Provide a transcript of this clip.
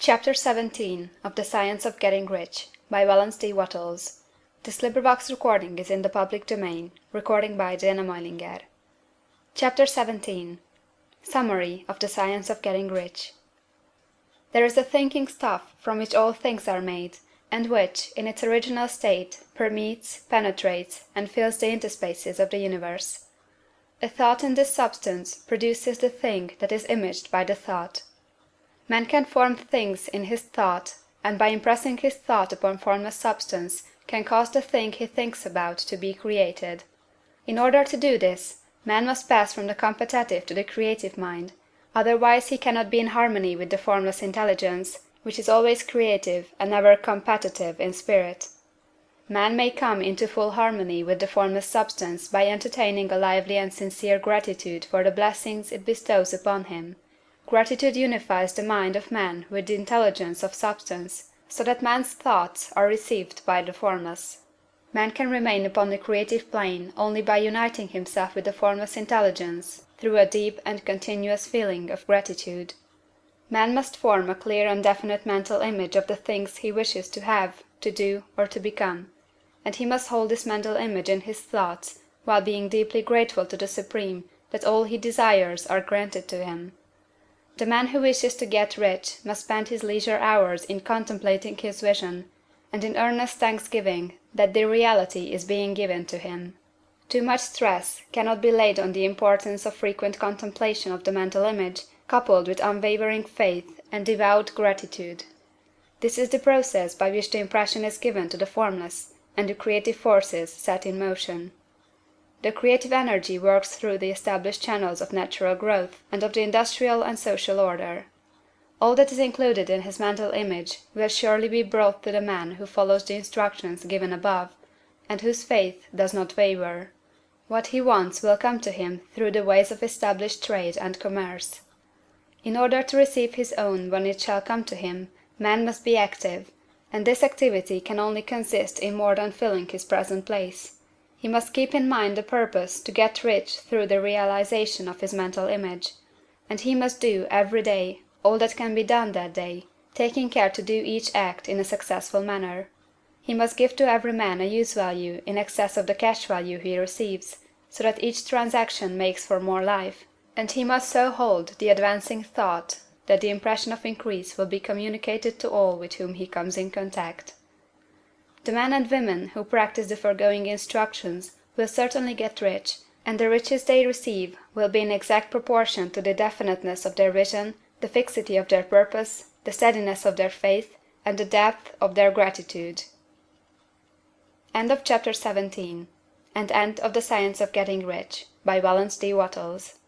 Chapter 17 of the Science of Getting Rich by Wallace D. Wattles. This recording is in the public domain. Recording by Diana Moilinger. Chapter 17 Summary of the Science of Getting Rich. There is a thinking stuff from which all things are made, and which, in its original state, permeates, penetrates, and fills the interspaces of the universe. A thought in this substance produces the thing that is imaged by the thought. Man can form things in his thought, and by impressing his thought upon formless substance can cause the thing he thinks about to be created. In order to do this, man must pass from the competitive to the creative mind, otherwise he cannot be in harmony with the formless intelligence, which is always creative and never competitive in spirit. Man may come into full harmony with the formless substance by entertaining a lively and sincere gratitude for the blessings it bestows upon him. Gratitude unifies the mind of man with the intelligence of substance, so that man's thoughts are received by the formless. Man can remain upon the creative plane only by uniting himself with the formless intelligence through a deep and continuous feeling of gratitude. Man must form a clear and definite mental image of the things he wishes to have, to do, or to become, and he must hold this mental image in his thoughts while being deeply grateful to the Supreme that all he desires are granted to him. The man who wishes to get rich must spend his leisure hours in contemplating his vision, and in earnest thanksgiving that the reality is being given to him. Too much stress cannot be laid on the importance of frequent contemplation of the mental image, coupled with unwavering faith and devout gratitude. This is the process by which the impression is given to the formless, and the creative forces set in motion. The creative energy works through the established channels of natural growth and of the industrial and social order. All that is included in his mental image will surely be brought to the man who follows the instructions given above, and whose faith does not waver. What he wants will come to him through the ways of established trade and commerce. In order to receive his own when it shall come to him, man must be active, and this activity can only consist in more than filling his present place. He must keep in mind the purpose to get rich through the realization of his mental image, and he must do, every day, all that can be done that day, taking care to do each act in a successful manner. He must give to every man a use value in excess of the cash value he receives, so that each transaction makes for more life, and he must so hold the advancing thought that the impression of increase will be communicated to all with whom he comes in contact. The men and women who practice the foregoing instructions will certainly get rich, and the riches they receive will be in exact proportion to the definiteness of their vision, the fixity of their purpose, the steadiness of their faith, and the depth of their gratitude. End of chapter 17, and end of the Science of Getting Rich by Wallace D. Wattles.